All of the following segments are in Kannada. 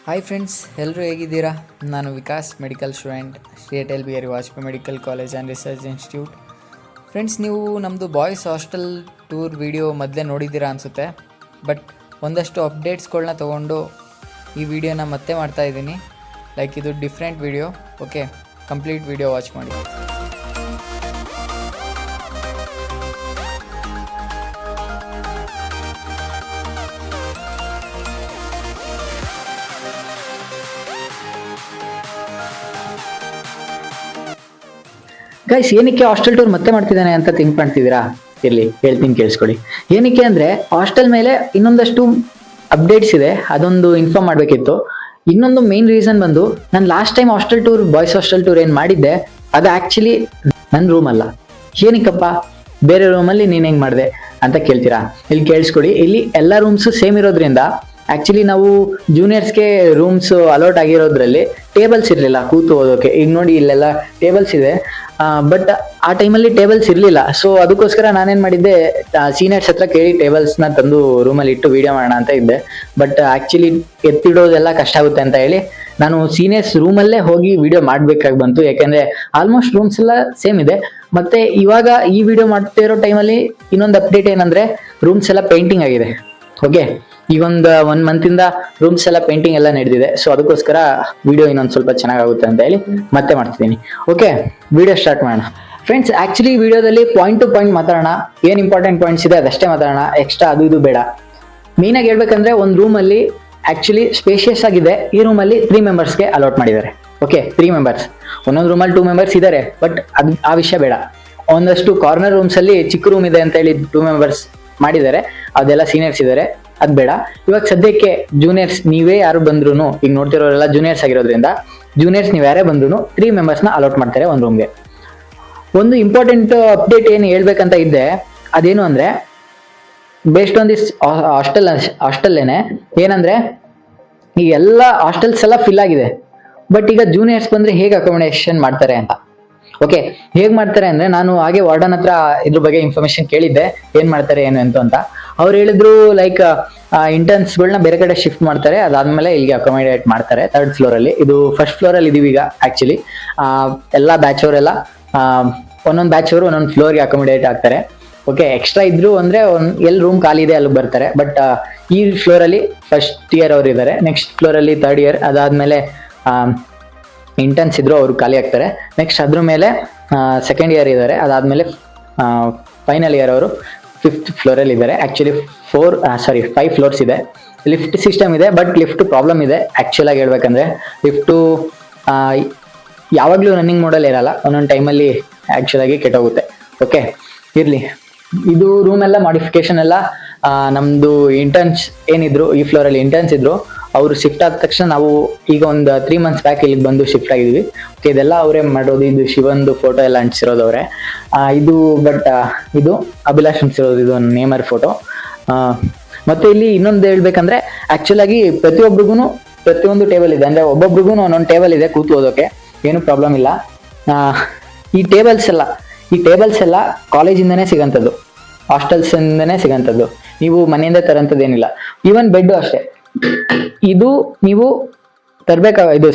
ಹಾಯ್ ಫ್ರೆಂಡ್ಸ್, ಎಲ್ಲರೂ ಹೇಗಿದ್ದೀರಾ? ನಾನು Vikas, medical student, Shri Atal Bihari Vajpayee medical college and research institute. Friends, ನೀವು ನಮ್ಮದು ಬಾಯ್ಸ್ ಹಾಸ್ಟೆಲ್ ಟೂರ್ ವಿಡಿಯೋ ಮೊದಲೇ ನೋಡಿದ್ದೀರಾ ಅನಿಸುತ್ತೆ. ಬಟ್ ಒಂದಷ್ಟು ಅಪ್ಡೇಟ್ಸ್ಗಳನ್ನ ತೊಗೊಂಡು ಈ ವಿಡಿಯೋನ ಮತ್ತೆ ಮಾಡ್ತಾಯಿದ್ದೀನಿ. ಲೈಕ್ ಇದು different video. Okay, complete video watch ಮಾಡಿ. ಗೈಸ್, ಏನಕ್ಕೆ ಹಾಸ್ಟೆಲ್ ಟೂರ್ ಮತ್ತೆ ಮಾಡ್ತಿದ್ದಾನೆ ಅಂತ ಥಿಂಕ್ ಮಾಡ್ತಿದ್ದೀರಾ? ಇರ್ಲಿ, ಹೇಳ್ತೀನಿ ಕೇಳಿಸ್ಕೊಳ್ಳಿ. ಏನಕ್ಕೆ ಅಂದ್ರೆ ಹಾಸ್ಟೆಲ್ ಮೇಲೆ ಇನ್ನೊಂದಷ್ಟು ಅಪ್ಡೇಟ್ಸ್ ಇದೆ, ಅದೊಂದು ಇನ್ಫಾರ್ಮ್ ಮಾಡಬೇಕಿತ್ತು. ಇನ್ನೊಂದು ಮೇನ್ ರೀಸನ್ ಬಂದು, ನಾನು last time hostel tour, boys hostel tour ಏನು ಮಾಡಿದ್ದೆ ಅದು ಆಕ್ಚುಲಿ ನನ್ನ ರೂಮ್ ಅಲ್ಲ. ಏನಕ್ಕಪ್ಪ ಬೇರೆ ರೂಮಲ್ಲಿ ನೀನು ಹೆಂಗೆ ಮಾಡಿದೆ ಅಂತ ಕೇಳ್ತೀರಾ? ಇಲ್ಲಿ ಕೇಳಿಸ್ಕೊಳ್ಳಿ. ಇಲ್ಲಿ ಎಲ್ಲ ರೂಮ್ಸು ಸೇಮ್ ಇರೋದ್ರಿಂದ ಆಕ್ಚುಲಿ ನಾವು ಜೂನಿಯರ್ಸ್ಗೆ ರೂಮ್ಸ್ ಅಲೌಟ್ ಆಗಿರೋದ್ರಲ್ಲಿ ಟೇಬಲ್ಸ್ ಇರಲಿಲ್ಲ ಕೂತು ಓದೋಕೆ. ಈಗ ನೋಡಿ, ಇಲ್ಲೆಲ್ಲ ಟೇಬಲ್ಸ್ ಇದೆ, ಬಟ್ ಆ ಟೈಮಲ್ಲಿ ಟೇಬಲ್ಸ್ ಇರಲಿಲ್ಲ. ಸೊ ಅದಕ್ಕೋಸ್ಕರ ನಾನೇನು ಮಾಡಿದ್ದೆ, ಸೀನಿಯರ್ಸ್ ಹತ್ರ ಕೇಳಿ ಟೇಬಲ್ಸ್ನ ತಂದು ರೂಮಲ್ಲಿ ಇಟ್ಟು ವೀಡಿಯೋ ಮಾಡೋಣ ಅಂತ ಇದ್ದೆ. ಬಟ್ ಆ್ಯಕ್ಚುಲಿ ಎತ್ತಿಡೋದೆಲ್ಲ ಕಷ್ಟ ಆಗುತ್ತೆ ಅಂತ ಹೇಳಿ ನಾನು ಸೀನಿಯರ್ಸ್ ರೂಮಲ್ಲೇ ಹೋಗಿ ವಿಡಿಯೋ ಮಾಡಬೇಕಾಗಿ ಬಂತು. ಯಾಕೆಂದರೆ ಆಲ್ಮೋಸ್ಟ್ ರೂಮ್ಸ್ ಎಲ್ಲ ಸೇಮ್ ಇದೆ. ಮತ್ತು ಇವಾಗ ಈ ವಿಡಿಯೋ ಮಾಡ್ತಿರೋ ಟೈಮಲ್ಲಿ ಇನ್ನೊಂದು ಅಪ್ಡೇಟ್ ಏನಂದರೆ, ರೂಮ್ಸ್ ಎಲ್ಲ ಪೇಂಟಿಂಗ್ ಆಗಿದೆ. ಓಕೆ, ಈಗ ಒನ್ ಮಂತಿಂದ ರೂಮ್ಸ್ ಎಲ್ಲ ಪೇಂಟಿಂಗ್ ಎಲ್ಲ ನಡೆದಿದೆ. ಸೊ ಅದಕ್ಕೋಸ್ಕರ ವಿಡಿಯೋ ಇನ್ನೊಂದು ಸ್ವಲ್ಪ ಚೆನ್ನಾಗುತ್ತೆ ಅಂತ ಹೇಳಿ ಮತ್ತೆ ಮಾಡ್ತಿದ್ದೀನಿ. ಓಕೆ, ವಿಡಿಯೋ ಸ್ಟಾರ್ಟ್ ಮಾಡೋಣ. ಫ್ರೆಂಡ್ಸ್, ಆಕ್ಚುಲಿ ವಿಡಿಯೋದಲ್ಲಿ ಪಾಯಿಂಟ್ ಟು ಪಾಯಿಂಟ್ ಮಾತಾಡೋಣ. ಏನು ಇಂಪಾರ್ಟೆಂಟ್ ಪಾಯಿಂಟ್ಸ್ ಇದೆ ಅದಷ್ಟೇ ಮಾತಾಡೋಣ, ಎಕ್ಸ್ಟ್ರಾ ಅದು ಇದು ಬೇಡ. ಮೇಯ್ನಾಗಿ ಹೇಳ್ಬೇಕಂದ್ರೆ, ಒಂದು ರೂಮಲ್ಲಿ ಆಕ್ಚುಲಿ ಸ್ಪೇಷಿಯಸ್ ಆಗಿದೆ. ಈ ರೂಮಲ್ಲಿ 3 ಮೆಂಬರ್ಸ್ಗೆ ಅಲಾಟ್ ಮಾಡಿದ್ದಾರೆ. Okay, 3 members. ಒಂದೊಂದು ರೂಮಲ್ಲಿ 2 ಮೆಂಬರ್ಸ್ ಇದ್ದಾರೆ, ಬಟ್ ಅದು ಆ ವಿಷಯ ಬೇಡ. ಒಂದಷ್ಟು ಕಾರ್ನರ್ ರೂಮ್ಸಲ್ಲಿ ಚಿಕ್ಕ ರೂಮ್ ಇದೆ ಅಂತ ಹೇಳಿ 2 ಮೆಂಬರ್ಸ್ ಮಾಡಿದ್ದಾರೆ, ಅದೆಲ್ಲ ಸೀನಿಯರ್ಸ್ ಇದ್ದಾರೆ, ಅದು ಬೇಡ. ಇವಾಗ ಸದ್ಯಕ್ಕೆ ಜೂನಿಯರ್ಸ್ ನೀವೇ ಯಾರು ಬಂದ್ರು, ಈಗ ನೋಡ್ತಿರೋರೆಲ್ಲ ಜೂನಿಯರ್ಸ್ ಆಗಿರೋದ್ರಿಂದ ಜೂನಿಯರ್ಸ್ ನೀವು ಯಾರೇ ಬಂದ್ರು 3 ಮೆಂಬರ್ಸ್ನ ಅಲಾಟ್ ಮಾಡ್ತಾರೆ ಒಂದು ರೂಮ್ಗೆ. ಒಂದು ಇಂಪಾರ್ಟೆಂಟ್ ಅಪ್ಡೇಟ್ ಏನು ಹೇಳ್ಬೇಕಂತ ಇದ್ದೆ, ಅದೇನು ಅಂದ್ರೆ, ಬೇಸ್ಡ್ ಆನ್ ದಿಸ್ ಹಾಸ್ಟೆಲ್ಲೇನೆ ಏನಂದ್ರೆ, ಈ ಎಲ್ಲ ಹಾಸ್ಟೆಲ್ಸ್ ಎಲ್ಲ ಫಿಲ್ ಆಗಿದೆ. ಬಟ್ ಈಗ ಜೂನಿಯರ್ಸ್ ಬಂದ್ರೆ ಹೇಗೆ ಅಕೊಮಡೇಷನ್ ಮಾಡ್ತಾರೆ ಅಂತ. ಓಕೆ, ಹೇಗೆ ಮಾಡ್ತಾರೆ ಅಂದ್ರೆ, ನಾನು ಹಾಗೆ ವಾರ್ಡನ್ ಹತ್ರ ಇದ್ರ ಬಗ್ಗೆ ಇನ್ಫಾರ್ಮೇಶನ್ ಕೇಳಿದ್ದೆ, ಏನ್ ಮಾಡ್ತಾರೆ ಏನು ಅಂತ. ಅವ್ರು ಹೇಳಿದ್ರು, ಲೈಕ್ ಇಂಟರ್ನ್ಸ್ಗಳನ್ನ ಬೇರೆ ಕಡೆ ಶಿಫ್ಟ್ ಮಾಡ್ತಾರೆ, ಅದಾದ್ಮೇಲೆ ಇಲ್ಲಿಗೆ ಅಕೊಮಡೇಟ್ ಮಾಡ್ತಾರೆ 3rd ಫ್ಲೋರಲ್ಲಿ. ಇದು 1st ಫ್ಲೋರಲ್ಲಿ ಇದೀವಿ ಈಗ. ಆಕ್ಚುಲಿ ಎಲ್ಲ ಬ್ಯಾಚ್ ಅವರೆಲ್ಲ ಒಂದೊಂದು ಬ್ಯಾಚ್ ಅವರು ಒಂದೊಂದು ಫ್ಲೋರ್ಗೆ ಅಕೊಮಡೇಟ್ ಆಗ್ತಾರೆ. ಓಕೆ, ಎಕ್ಸ್ಟ್ರಾ ಇದ್ರು ಅಂದ್ರೆ ಎಲ್ಲಿ ರೂಮ್ ಖಾಲಿ ಇದೆ ಅಲ್ಲಿ ಬರ್ತಾರೆ. ಬಟ್ ಈ ಫ್ಲೋರಲ್ಲಿ 1st ಇಯರ್ ಅವ್ರು ಇದ್ದಾರೆ, ನೆಕ್ಸ್ಟ್ ಫ್ಲೋರಲ್ಲಿ 3rd ಇಯರ್, ಅದಾದ್ಮೇಲೆ ಇಂಟರ್ನ್ಸ್ ಇದ್ರು ಅವರು ಖಾಲಿ ಆಗ್ತಾರೆ. ನೆಕ್ಸ್ಟ್ ಅದ್ರ ಮೇಲೆ 2nd ಇಯರ್ ಇದ್ದಾರೆ, ಅದಾದ್ಮೇಲೆ ಫೈನಲ್ ಇಯರ್ ಅವರು 5th ಫ್ಲೋರಲ್ಲಿ ಇದ್ದಾರೆ. ಆಕ್ಚುಲಿ 5 ಫ್ಲೋರ್ಸ್ ಇದೆ. ಲಿಫ್ಟ್ ಸಿಸ್ಟಮ್ ಇದೆ, ಬಟ್ ಲಿಫ್ಟ್ ಪ್ರಾಬ್ಲಮ್ ಇದೆ. ಆಕ್ಚುಲ್ ಆಗಿ ಹೇಳ್ಬೇಕಂದ್ರೆ, ಲಿಫ್ಟು ಯಾವಾಗಲೂ ರನ್ನಿಂಗ್ ಮೋಡಲ್ಲಿ ಇರಲ್ಲ, ಒಂದೊಂದು ಟೈಮಲ್ಲಿ ಆಕ್ಚುಲ್ ಆಗಿ ಕೆಟ್ಟೋಗುತ್ತೆ. ಓಕೆ, ಇರಲಿ. ಇದು ರೂಮ್ ಎಲ್ಲ ಮಾಡಿಫಿಕೇಶನ್ ಎಲ್ಲ ನಮ್ದು ಇಂಟರ್ನ್ಸ್ ಏನಿದ್ರು, ಈ ಫ್ಲೋರಲ್ಲಿ ಇಂಟರ್ನ್ಸ್ ಇದ್ರು, ಅವರು ಶಿಫ್ಟ್ ಆದ ತಕ್ಷಣ ನಾವು ಈಗ ಒಂದು 3 ಮಂತ್ಸ್ ಬ್ಯಾಕ್ ಇಲ್ಲಿಗೆ ಬಂದು ಶಿಫ್ಟ್ ಆಗಿದ್ವಿ. ಓಕೆ, ಇದೆಲ್ಲ ಅವರೇ ಮಾಡೋದು. ಇದು ಶಿವಂದು ಫೋಟೋ ಎಲ್ಲ ಅಂಟಿಸಿರೋದು ಅವರೇ. ಇದು ಬಟ್ ಇದು ಅಭಿಲಾಷ್ ಅಂಟಿಸಿರೋದು, ಇದು ನೇಮರ್ ಫೋಟೋ. ಮತ್ತೆ ಇಲ್ಲಿ ಇನ್ನೊಂದು ಹೇಳ್ಬೇಕಂದ್ರೆ, ಆಕ್ಚುಲ್ ಆಗಿ ಪ್ರತಿಯೊಂದು ಟೇಬಲ್ ಇದೆ, ಅಂದ್ರೆ ಒಬ್ಬೊಬ್ರಿಗೂ ಒಂದೊಂದು ಟೇಬಲ್ ಇದೆ ಕೂತು ಓದೋಕೆ, ಏನು ಪ್ರಾಬ್ಲಮ್ ಇಲ್ಲ. ಈ ಟೇಬಲ್ಸ್ ಎಲ್ಲ ಕಾಲೇಜಿಂದನೇ ಸಿಗಂಥದ್ದು, ಹಾಸ್ಟೆಲ್ಸ್ ಇಂದನೇ ಸಿಗಂಥದ್ದು, ನೀವು ಮನೆಯಿಂದ ತರಂಥದ್ದೇನಿಲ್ಲ. ಈವನ್ ಬೆಡ್ ಅಷ್ಟೇ, ಇದು ನೀವು ಇದು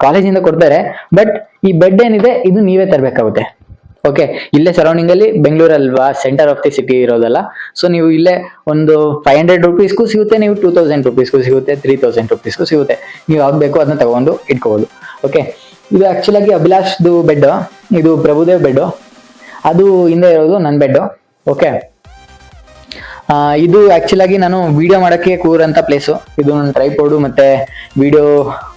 ಕಾಲೇಜಿಂದ ಕೊಡ್ತಾರೆ. ಬಟ್ ಈ ಬೆಡ್ ಏನಿದೆ ಇದು ನೀವೇ ತರಬೇಕಾಗುತ್ತೆ. ಓಕೆ, ಇಲ್ಲೇ ಸರೌಂಡಿಂಗ್ ಅಲ್ಲಿ ಬೆಂಗಳೂರಲ್ವಾ, ಸೆಂಟರ್ ಆಫ್ ದಿ ಸಿಟಿ ಇರೋದಲ್ಲ. ಸೊ ನೀವು ಇಲ್ಲೇ ಒಂದು 500 ರುಪೀಸ್ಗೂ ಸಿಗುತ್ತೆ, ನೀವು 2000 ರುಪೀಸ್ಗೂ ಸಿಗುತ್ತೆ, 3000 ರುಪೀಸ್ಗೂ ಸಿಗುತ್ತೆ. ನೀವು ಆಗ್ಬೇಕು ಅದನ್ನ ತಗೊಂಡು ಇಟ್ಕೋಬಹುದು. ಓಕೆ, ಇದು ಆಕ್ಚುಲ್ ಆಗಿ ಅಭಿಲಾಷ್ದು ಬೆಡ್, ಇದು ಪ್ರಭುದೇವ್ ಬೆಡ್, ಅದು ಹಿಂದೆ ಇರೋದು ನನ್ನ ಬೆಡ್. ಓಕೆ, ಇದು ಆಕ್ಚುಲ್ ಆಗಿ ನಾನು ವಿಡಿಯೋ ಮಾಡೋಕ್ಕೆ ಕೂರಂತ ಪ್ಲೇಸು. ಇದು ನನ್ನ ಟ್ರೈಪೋರ್ಡು ಮತ್ತೆ ವಿಡಿಯೋ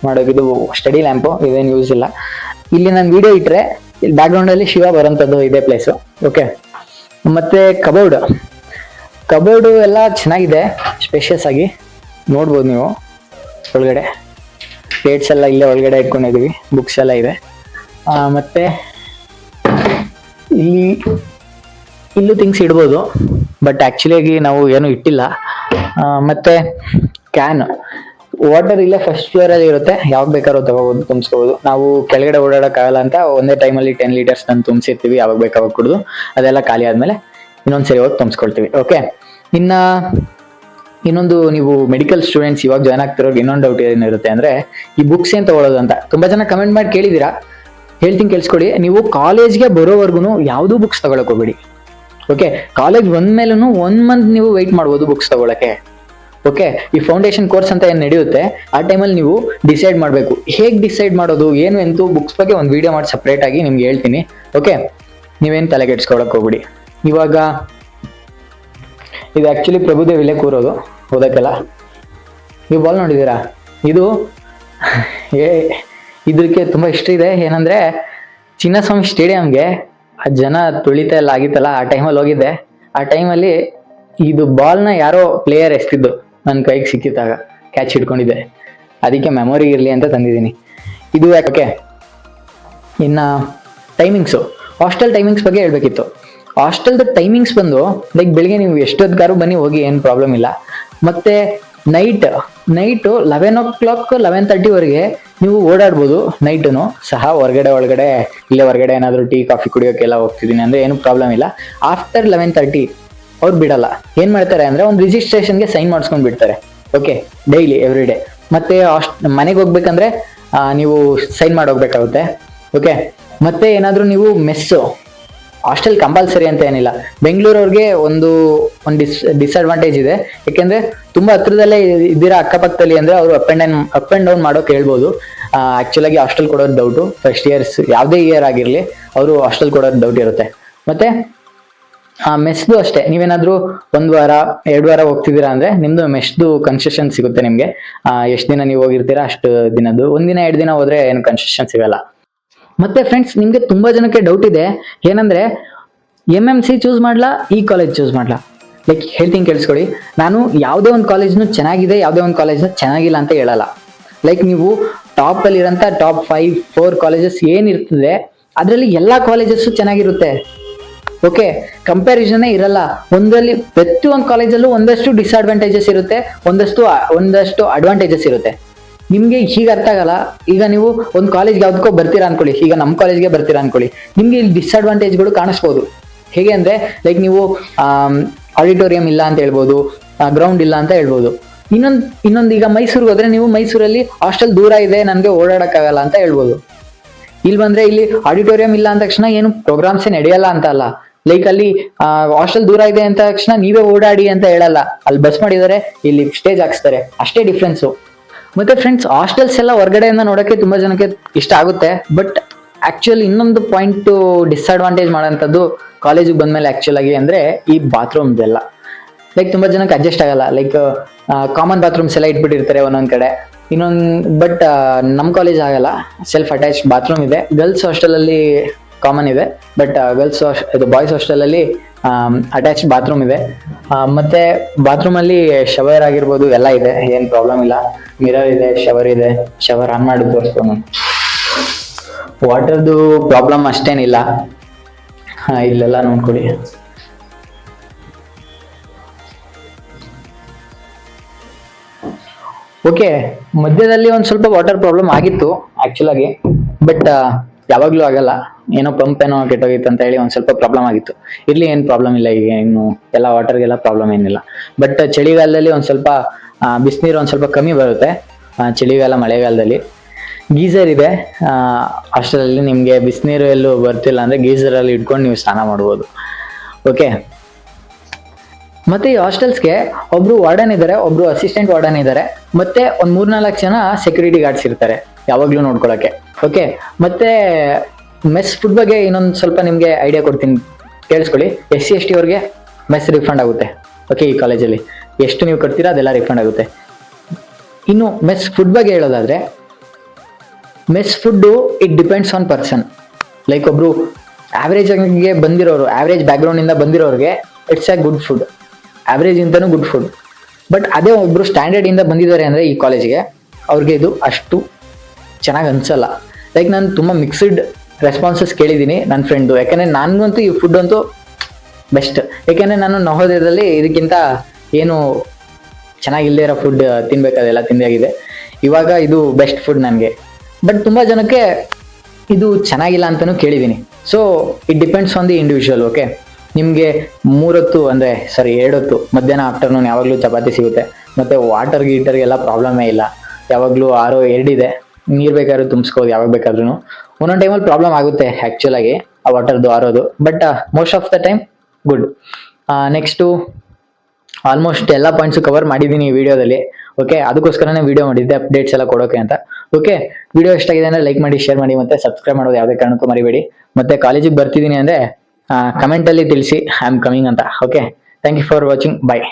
ಮಾಡೋಕೆ ಇದು ಸ್ಟಡಿ ಲ್ಯಾಂಪು, ಇದೇನು ಯೂಸ್ ಇಲ್ಲ. ಇಲ್ಲಿ ನಾನು ವಿಡಿಯೋ ಇಟ್ಟರೆ ಇಲ್ಲಿ ಬ್ಯಾಕ್ಗ್ರೌಂಡ್ ಅಲ್ಲಿ ಶಿವ ಬರೋಂಥದ್ದು ಇದೇ ಪ್ಲೇಸು. ಓಕೆ, ಮತ್ತೆ ಕಬೋರ್ಡು ಎಲ್ಲ ಚೆನ್ನಾಗಿದೆ, ಸ್ಪೇಷಿಯಸ್ ಆಗಿ ನೋಡ್ಬೋದು ನೀವು. ಒಳಗಡೆ ಪ್ಲೇಟ್ಸ್ ಎಲ್ಲ ಇಲ್ಲೇ ಒಳಗಡೆ ಇಟ್ಕೊಂಡಿದೀವಿ, ಬುಕ್ಸ್ ಎಲ್ಲ ಇದೆ. ಮತ್ತೆ ಇಲ್ಲೂ ಥಿಂಗ್ಸ್ ಇಡ್ಬೋದು, ಬಟ್ ಆಕ್ಚುಲಿಯಾಗಿ ನಾವು ಏನು ಇಟ್ಟಿಲ್ಲ. ಮತ್ತೆ ಕ್ಯಾನ್ ವಾಟರ್ ಇಲ್ಲೇ 1st ಫ್ಲೋರಲ್ಲಿ ಇರುತ್ತೆ, ಯಾವಾಗ ಬೇಕಾದ್ರೂ ತಗೋಬಹುದು, ತುಂಬಿಸ್ಕೋಬಹುದು. ನಾವು ಕೆಳಗಡೆ ಓಡಾಡಕ್ಕಾಗಲ್ಲ ಅಂತ ಒಂದೇ ಟೈಮಲ್ಲಿ 10 ಲೀಟರ್ಸ್ ತಂದು ತುಂಬಿಸಿರ್ತೀವಿ, ಯಾವಾಗ ಬೇಕಾವಾಗ ಕುಡಿದು ಅದೆಲ್ಲ ಖಾಲಿ ಆದ್ಮೇಲೆ ಇನ್ನೊಂದ್ಸರಿ ಹೋಗಿ ತುಂಬಿಸ್ಕೊಳ್ತೀವಿ. ಓಕೆ, ಇನ್ನ ಇನ್ನೊಂದು, ನೀವು ಮೆಡಿಕಲ್ ಸ್ಟೂಡೆಂಟ್ಸ್ ಇವಾಗ ಜಾಯ್ನ್ ಆಗ್ತಿರೋರ್ಗೆ ಇನ್ನೊಂದು ಡೌಟ್ ಏನಿರುತ್ತೆ ಅಂದ್ರೆ ಈ ಬುಕ್ಸ್ ಏನ್ ತಗೊಳ್ಳೋದು ಅಂತ. ತುಂಬಾ ಜನ ಕಮೆಂಟ್ ಮಾಡಿ ಕೇಳಿದೀರಾ, ಹೇಳ್ತೀನಿ ಕೇಳಿಸ್ಕೊಡಿ. ನೀವು ಕಾಲೇಜ್ಗೆ ಬರೋವರೆಗೂ ಯಾವ್ದು ಬುಕ್ಸ್ ತಗೊಳಕ್ ಹೋಗ್ಬೇಡಿ. ಓಕೆ, ಕಾಲೇಜ್ ಬಂದ್ಮೇಲೂ 1 ಮಂತ್ ನೀವು ವೆಯ್ಟ್ ಮಾಡ್ಬೋದು ಬುಕ್ಸ್ ತಗೊಳಕ್ಕೆ. ಓಕೆ, ಈ ಫೌಂಡೇಶನ್ ಕೋರ್ಸ್ ಅಂತ ಏನ್ ನಡೆಯುತ್ತೆ ಆ ಟೈಮಲ್ಲಿ ನೀವು ಡಿಸೈಡ್ ಮಾಡಬೇಕು. ಹೇಗೆ ಡಿಸೈಡ್ ಮಾಡೋದು ಏನು ಎಂತೂ ಬುಕ್ಸ್ ಬಗ್ಗೆ ಒಂದು ವಿಡಿಯೋ ಮಾಡಿ ಸಪ್ರೇಟ್ ಆಗಿ ನಿಮ್ಗೆ ಹೇಳ್ತೀನಿ. ಓಕೆ, ನೀವೇನು ತಲೆ ಕೆಡ್ಸ್ಕೊಳಕ್ ಹೋಗ್ಬಿಡಿ. ಇವಾಗ ಇದು ಆಕ್ಚುಲಿ ಪ್ರಭುದೇವ್ ಇಲ್ಲೇ ಕೂರೋದು ಓದಕ್ಕೆಲ್ಲ. ನೀವು ಬಾಲ್ ನೋಡಿದ್ದೀರಾ? ಇದು ಇದಕ್ಕೆ ತುಂಬಾ ಇಷ್ಟ ಇದೆ. ಏನಂದ್ರೆ ಚಿನ್ನಸ್ವಾಮಿ ಸ್ಟೇಡಿಯಂಗೆ ಆ ಜನ ತುಳಿತ ಎಲ್ಲ ಆಗಿತ್ತಲ್ಲ, ಆ ಟೈಮಲ್ಲಿ ಹೋಗಿದ್ದೆ. ಆ ಟೈಮಲ್ಲಿ ಇದು ಬಾಲ್ನ ಯಾರೋ ಪ್ಲೇಯರ್ ಎಸ್ತಿದ್ದು ನನ್ನ ಕೈಗೆ ಸಿಕ್ಕಿದ್ದಾಗ ಕ್ಯಾಚ್ ಹಿಡ್ಕೊಂಡಿದ್ದೆ. ಅದಕ್ಕೆ ಮೆಮೊರಿ ಇರಲಿ ಅಂತ ತಂದಿದ್ದೀನಿ. ಇದು ಯಾಕೆ ಇನ್ನ ಟೈಮಿಂಗ್ಸು, ಹಾಸ್ಟೆಲ್ ಟೈಮಿಂಗ್ಸ್ ಬಗ್ಗೆ ಹೇಳ್ಬೇಕಿತ್ತು. ಹಾಸ್ಟೆಲ್ದು ಟೈಮಿಂಗ್ಸ್ ಬಂದು ಲೈಕ್ ಬೆಳಿಗ್ಗೆ ನೀವು ಎಷ್ಟೊತ್ತಿಗಾರು ಬನ್ನಿ ಹೋಗಿ, ಏನು ಪ್ರಾಬ್ಲಮ್ ಇಲ್ಲ. ಮತ್ತೆ ನೈಟು 11 o'clock 11:30ವರೆಗೆ ನೀವು ಓಡಾಡ್ಬೋದು. ನೈಟು ಸಹ ಒಳಗಡೆ ಇಲ್ಲೇ ಹೊರಗಡೆ ಏನಾದರೂ ಟೀ ಕಾಫಿ ಕುಡಿಯೋಕ್ಕೆಲ್ಲ ಹೋಗ್ತಿದ್ದೀನಿ ಅಂದರೆ ಏನು ಪ್ರಾಬ್ಲಮ್ ಇಲ್ಲ. ಆಫ್ಟರ್ 11:30 ಅವ್ರು ಬಿಡಲ್ಲ. ಏನು ಮಾಡ್ತಾರೆ ಅಂದರೆ ಒಂದು ರಿಜಿಸ್ಟ್ರೇಷನ್ಗೆ ಸೈನ್ ಮಾಡಿಸ್ಕೊಂಡು ಬಿಡ್ತಾರೆ. Okay, daily every day. ಮತ್ತೆ ಮನೆಗೆ ಹೋಗ್ಬೇಕಂದ್ರೆ ನೀವು ಸೈನ್ ಮಾಡಿ ಹೋಗ್ಬೇಕಾಗುತ್ತೆ. ಓಕೆ, ಮತ್ತೆ ಏನಾದರೂ ನೀವು ಮೆಸ್ಸು, ಹಾಸ್ಟೆಲ್ ಕಂಪಲ್ಸರಿ ಅಂತ ಏನಿಲ್ಲ. ಬೆಂಗಳೂರವ್ರಿಗೆ ಒಂದು ಡಿಸ್ಅಡ್ವಾಂಟೇಜ್ ಇದೆ. ಯಾಕೆಂದ್ರೆ ತುಂಬಾ ಹತ್ರದಲ್ಲೇ ಇದ್ದೀರಾ ಅಕ್ಕಪಕ್ಕದಲ್ಲಿ ಅಂದ್ರೆ ಅವರು ಅಪ್ ಅಂಡ್ ಡೌನ್ ಮಾಡೋಕೆ ಹೇಳ್ಬೋದು. ಆಕ್ಚುಲಾಗಿ ಹಾಸ್ಟೆಲ್ ಕೊಡೋದು ಡೌಟು. ಫಸ್ಟ್ ಇಯರ್ಸ್ ಯಾವುದೇ ಇಯರ್ ಆಗಿರಲಿ ಅವರು ಹಾಸ್ಟೆಲ್ ಕೊಡೋದು ಡೌಟ್ ಇರುತ್ತೆ. ಮತ್ತೆ ಮೆಸ್ದು ಅಷ್ಟೇ, ನೀವೇನಾದ್ರೂ 1 ವಾರ 2 ವಾರ ಹೋಗ್ತಿದ್ದೀರಾ ಅಂದ್ರೆ ನಿಮ್ದು ಮೆಸ್ದು ಕನ್ಸೆಷನ್ ಸಿಗುತ್ತೆ ನಿಮ್ಗೆ. ಎಷ್ಟು ದಿನ ನೀವು ಹೋಗಿರ್ತೀರಾ ಅಷ್ಟು ದಿನದ್ದು. 1 ದಿನ 2 ದಿನ ಹೋದ್ರೆ ಏನು ಕನ್ಸೆಷನ್ ಸಿಗಲ್ಲ. ಮತ್ತೆ ಫ್ರೆಂಡ್ಸ್, ನಿಮ್ಗೆ ತುಂಬಾ ಜನಕ್ಕೆ ಡೌಟ್ ಇದೆ, ಏನಂದ್ರೆ MMC ಚೂಸ್ ಮಾಡ್ಲಾ ಈ ಕಾಲೇಜ್ ಚೂಸ್ ಮಾಡ್ಲಾ? ಲೈಕ್ ಹೇಳ್ತೀನಿ ಕೇಳಿಸ್ಕೊಳ್ಳಿ. ನಾನು ಯಾವುದೇ ಒಂದು ಕಾಲೇಜ್ನು ಚೆನ್ನಾಗಿದೆ, ಯಾವುದೇ ಒಂದು ಕಾಲೇಜ್ನ ಚೆನ್ನಾಗಿಲ್ಲ ಅಂತ ಹೇಳಲ್ಲ. ಲೈಕ್ ನೀವು ಟಾಪ್ ಅಲ್ಲಿ ಇರೋಂಥ ಟಾಪ್ 5-4 ಕಾಲೇಜಸ್ ಏನಿರ್ತದೆ ಅದರಲ್ಲಿ ಎಲ್ಲಾ ಕಾಲೇಜಸ್ ಚೆನ್ನಾಗಿರುತ್ತೆ. ಓಕೆ, ಕಂಪ್ಯಾರಿಸನ್ ಇರಲ್ಲ. ಒಂದರಲ್ಲಿ ಪ್ರತಿಯೊಂದು ಕಾಲೇಜಲ್ಲೂ ಒಂದಷ್ಟು ಡಿಸ್ಅಡ್ವಾಂಟೇಜಸ್ ಇರುತ್ತೆ, ಒಂದಷ್ಟು ಅಡ್ವಾಂಟೇಜಸ್ ಇರುತ್ತೆ. ನಿಮ್ಗೆ ಹೀಗೆ ಅರ್ಥ ಆಗಲ್ಲ. ಈಗ ನೀವು ಒಂದು ಕಾಲೇಜ್ಗೆ ಯಾವ್ದಕ್ಕೋ ಬರ್ತೀರಾ ಅನ್ಕೊಳ್ಳಿ, ಈಗ ನಮ್ಮ ಕಾಲೇಜ್ಗೆ ಬರ್ತೀರಾ ಅನ್ಕೊಳ್ಳಿ, ನಿಮ್ಗೆ ಇಲ್ಲಿ ಡಿಸ್ಅಡ್ವಾಂಟೇಜ್ಗಳು ಕಾಣಿಸ್ಬೋದು. ಹೇಗೆ ಅಂದ್ರೆ ಲೈಕ್ ನೀವು ಆಡಿಟೋರಿಯಂ ಇಲ್ಲ ಅಂತ ಹೇಳ್ಬೋದು, ಗ್ರೌಂಡ್ ಇಲ್ಲ ಅಂತ ಹೇಳ್ಬೋದು. ಇನ್ನೊಂದು ಈಗ ಮೈಸೂರಿಗೆ ಹೋದ್ರೆ ನೀವು ಮೈಸೂರಲ್ಲಿ ಹಾಸ್ಟೆಲ್ ದೂರ ಇದೆ, ನನಗೆ ಓಡಾಡಕ್ಕಾಗಲ್ಲ ಅಂತ ಹೇಳ್ಬೋದು. ಇಲ್ಲಿ ಬಂದ್ರೆ ಇಲ್ಲಿ ಆಡಿಟೋರಿಯಂ ಇಲ್ಲ ಅಂದ ತಕ್ಷಣ ಏನು ಪ್ರೋಗ್ರಾಮ್ಸೇ ನಡೆಯಲ್ಲ ಅಂತ ಅಲ್ಲ. ಲೈಕ್ ಅಲ್ಲಿ ಹಾಸ್ಟೆಲ್ ದೂರ ಇದೆ ಅಂತ ತಕ್ಷಣ ನೀವೇ ಓಡಾಡಿ ಅಂತ ಹೇಳಲ್ಲ. ಅಲ್ಲಿ ಬಸ್ ಮಾಡಿದ್ದಾರೆ, ಇಲ್ಲಿ ಸ್ಟೇಜ್ ಹಾಕ್ಸ್ತಾರೆ, ಅಷ್ಟೇ ಡಿಫ್ರೆನ್ಸು. ಮತ್ತೆ ಫ್ರೆಂಡ್ಸ್, ಹಾಸ್ಟೆಲ್ಸ್ ಎಲ್ಲ ಹೊರಗಡೆಯಿಂದ ನೋಡೋಕೆ ತುಂಬಾ ಜನಕ್ಕೆ ಇಷ್ಟ ಆಗುತ್ತೆ. ಬಟ್ ಆಕ್ಚುಲಿ ಇನ್ನೊಂದು ಪಾಯಿಂಟ್ ಡಿಸ್ಅಡ್ವಾಂಟೇಜ್ ಮಾಡೋಂಥದ್ದು ಕಾಲೇಜಿಗೆ ಬಂದ್ಮೇಲೆ ಆಕ್ಚುಲ್ ಆಗಿ ಅಂದ್ರೆ ಈ ಬಾತ್ರೂಮ್ಸ್ ಎಲ್ಲ ಲೈಕ್ ತುಂಬಾ ಜನಕ್ಕೆ ಅಡ್ಜಸ್ಟ್ ಆಗಲ್ಲ. ಲೈಕ್ ಕಾಮನ್ ಬಾತ್ರೂಮ್ಸ್ ಎಲ್ಲ ಇಟ್ಬಿಟ್ಟಿರ್ತಾರೆ ಒಂದೊಂದ್ ಕಡೆ. ಬಟ್ ನಮ್ಮ ಕಾಲೇಜ್ ಆಗಲ್ಲ, ಸೆಲ್ಫ್ ಅಟ್ಯಾಚ್ ಬಾತ್ರೂಮ್ ಇದೆ. ಗರ್ಲ್ಸ್ ಹಾಸ್ಟೆಲ್ ಅಲ್ಲಿ ಕಾಮನ್ ಇದೆ, ಬಟ್ ಬಾಯ್ಸ್ ಹಾಸ್ಟೆಲ್ ಅಲ್ಲಿ ಅಟ್ಯಾಚ್ ಬಾತ್ರೂಮ್ ಇದೆ. ಮತ್ತೆ ಬಾತ್ರೂಮ್ ಅಲ್ಲಿ ಶವರ್ ಆಗಿರ್ಬೋದು ಎಲ್ಲ ಇದೆ, ಏನ್ ಪ್ರಾಬ್ಲಮ್ ಇಲ್ಲ. ಮಿರರ್ ಇದೆ, ಶವರ್ ಇದೆ, ಶವರ್ ಆನ್ ಮಾಡಿ ತೋರಿಸ್ಬೋದು. ವಾಟರ್ದು ಪ್ರಾಬ್ಲಮ್ ಅಷ್ಟೇನಿಲ್ಲ. ಇಲ್ಲೆಲ್ಲ ನೋಡ್ಕೊಳ್ಳಿ. ಓಕೆ, ಮಧ್ಯದಲ್ಲಿ ಒಂದ್ ಸ್ವಲ್ಪ ವಾಟರ್ ಪ್ರಾಬ್ಲಮ್ ಆಗಿತ್ತು ಆಕ್ಚುಲ್ ಆಗಿ, ಬಟ್ ಯಾವಾಗ್ಲೂ ಆಗಲ್ಲ. ಏನೋ ಪಂಪ್ ಏನೋ ಕೆಟ್ಟೋಗಿತ್ತು ಅಂತ ಹೇಳಿ ಒಂದ್ ಸ್ವಲ್ಪ ಪ್ರಾಬ್ಲಮ್ ಆಗಿತ್ತು. ಇರ್ಲಿ, ಏನ್ ಪ್ರಾಬ್ಲಮ್ ಇಲ್ಲ. ಈಗ ಇನ್ನು ಎಲ್ಲ ವಾಟರ್ಗೆಲ್ಲ ಪ್ರಾಬ್ಲಮ್ ಏನಿಲ್ಲ. ಬಟ್ ಚಳಿಗಾಲದಲ್ಲಿ ಒಂದ್ ಸ್ವಲ್ಪ ಬಿಸಿನೀರು ಒಂದ್ ಸ್ವಲ್ಪ ಕಮ್ಮಿ ಬರುತ್ತೆ. ಚಳಿಗಾಲ ಮಳೆಗಾಲದಲ್ಲಿ ಗೀಸರ್ ಇದೆ ಹಾಸ್ಟೆಲಲ್ಲಿ. ನಿಮ್ಗೆ ಬಿಸಿನೀರು ಎಲ್ಲೂ ಬರ್ತಿಲ್ಲ ಅಂದ್ರೆ ಗೀಸರ್ ಅಲ್ಲಿ ಇಟ್ಕೊಂಡು ನೀವು ಸ್ನಾನ ಮಾಡ್ಬೋದು. ಓಕೆ, ಮತ್ತೆ ಈ ಹಾಸ್ಟೆಲ್ಸ್ಗೆ ಒಬ್ರು ವಾರ್ಡನ್ ಇದ್ದಾರೆ, ಒಬ್ರು ಅಸಿಸ್ಟೆಂಟ್ ವಾರ್ಡನ್ ಇದ್ದಾರೆ, ಮತ್ತೆ ಒಂದ್ 3-4 ಜನ ಸೆಕ್ಯೂರಿಟಿ ಗಾರ್ಡ್ಸ್ ಇರ್ತಾರೆ ಯಾವಾಗ್ಲೂ ನೋಡ್ಕೊಳಕ್ಕೆ. ಓಕೆ, ಮತ್ತೆ ಮೆಸ್ ಫುಡ್ ಬಗ್ಗೆ ಇನ್ನೊಂದು ಸ್ವಲ್ಪ ನಿಮ್ಗೆ ಐಡಿಯಾ ಕೊಡ್ತೀನಿ, ಕೇಳಿಸ್ಕೊಳ್ಳಿ. SC/ST ಅವ್ರಿಗೆ ಮೆಸ್ ರಿಫಂಡ್ ಆಗುತ್ತೆ. ಓಕೆ, ಈ ಕಾಲೇಜಲ್ಲಿ ಎಷ್ಟು ನೀವು ಕಟ್ತೀರಾ ಅದೆಲ್ಲ ರಿಫಂಡ್ ಆಗುತ್ತೆ. ಇನ್ನು ಮೆಸ್ ಫುಡ್ ಬಗ್ಗೆ ಹೇಳೋದಾದ್ರೆ, mess food it depends on person. Like ಒಬ್ರು ಆವ್ರೇಜ್ ಆಗಿ ಬಂದಿರೋರು, ಆವ್ರೇಜ್ ಬ್ಯಾಕ್ ಗ್ರೌಂಡ್ ಇಂದ ಬಂದಿರೋರಿಗೆ it's a good food, average ಇಂದನೂ ಗುಡ್ ಫುಡ್. ಬಟ್ ಅದೇ ಒಬ್ರು ಸ್ಟ್ಯಾಂಡರ್ಡ್ ಇಂದ ಬಂದಿದ್ದಾರೆ ಅಂದ್ರೆ ಈ ಕಾಲೇಜ್ಗೆ, ಅವ್ರಿಗೆ ಇದು ಅಷ್ಟು ಚೆನ್ನಾಗಿ ಅನ್ಸಲ್ಲ. ಲೈಕ್ ನಾನು ತುಂಬಾ ಮಿಕ್ಸ್ಡ್ ರೆಸ್ಪಾನ್ಸಸ್ ಕೇಳಿದ್ದೀನಿ ನನ್ನ ಫ್ರೆಂಡು. ಯಾಕಂದ್ರೆ ನನಗಂತೂ ಈ ಫುಡ್ ಅಂತೂ ಬೆಸ್ಟ್. ಯಾಕೆಂದ್ರೆ ನಾನು ನವೋದಯದಲ್ಲಿ ಇದಕ್ಕಿಂತ ಏನು ಚೆನ್ನಾಗಿಲ್ಲದೆ ಇರೋ ಫುಡ್ ತಿನ್ಬೇಕಾದೆಲ್ಲ ತಿಂದಾಗಿದೆ. ಇವಾಗ ಇದು ಬೆಸ್ಟ್ ಫುಡ್ ನನಗೆ. ಬಟ್ ತುಂಬಾ ಜನಕ್ಕೆ ಇದು ಚೆನ್ನಾಗಿಲ್ಲ ಅಂತಾನೂ ಕೇಳಿದ್ದೀನಿ. So it depends on the individual. Okay, ನಿಮಗೆ 3 ಹೊತ್ತು ಅಂದರೆ ಸಾರಿ 2 ಹೊತ್ತು ಮಧ್ಯಾಹ್ನ ಆಫ್ಟರ್ನೂನ್ ಯಾವಾಗಲೂ ಚಪಾತಿ ಸಿಗುತ್ತೆ. ಮತ್ತು ವಾಟರ್ ಗೀಟರ್ಗೆಲ್ಲ ಪ್ರಾಬ್ಲಮೇ ಇಲ್ಲ, ಯಾವಾಗಲೂ ಆರೋ 2 ಇದೆ, ನೀರು ಬೇಕಾದ್ರೂ ತುಂಬಿಸ್ಕೋದು ಯಾವಾಗ ಬೇಕಾದ್ರೂ. ಒಂದೊಂದು ಟೈಮಲ್ಲಿ ಪ್ರಾಬ್ಲಮ್ ಆಗುತ್ತೆ ಆ್ಯಕ್ಚುಲಾಗಿ ಆ ವಾಟರ್ದು ಆರೋದು, but most of the time good. Next almost ಎಲ್ಲ ಪಾಯಿಂಟ್ಸು ಕವರ್ ಮಾಡಿದ್ದೀನಿ ಈ ವಿಡಿಯೋದಲ್ಲಿ. ಓಕೆ, ಅದಕ್ಕೋಸ್ಕರನೇ ವಿಡಿಯೋ ಮಾಡಿದ್ದೆ, ಅಪ್ಡೇಟ್ಸ್ ಎಲ್ಲ ಕೊಡೋಕೆ ಅಂತ. ಓಕೆ, ವಿಡಿಯೋ ಎಷ್ಟಾಗಿದೆ ಅಂದರೆ ಲೈಕ್ ಮಾಡಿ, ಶೇರ್ ಮಾಡಿ, ಮತ್ತು ಸಬ್ಸ್ಕ್ರೈಬ್ ಮಾಡೋದು ಯಾವುದೇ ಕಾರಣಕ್ಕೂ ಮರಿಬೇಡಿ. ಮತ್ತು ಕಾಲೇಜಿಗೆ ಬರ್ತಿದ್ದೀನಿ ಅಂದರೆ ಕಮೆಂಟಲ್ಲಿ ತಿಳಿಸಿ ಐ ಆಮ್ ಕಮಿಂಗ್ ಅಂತ. Okay, thank you for watching, bye.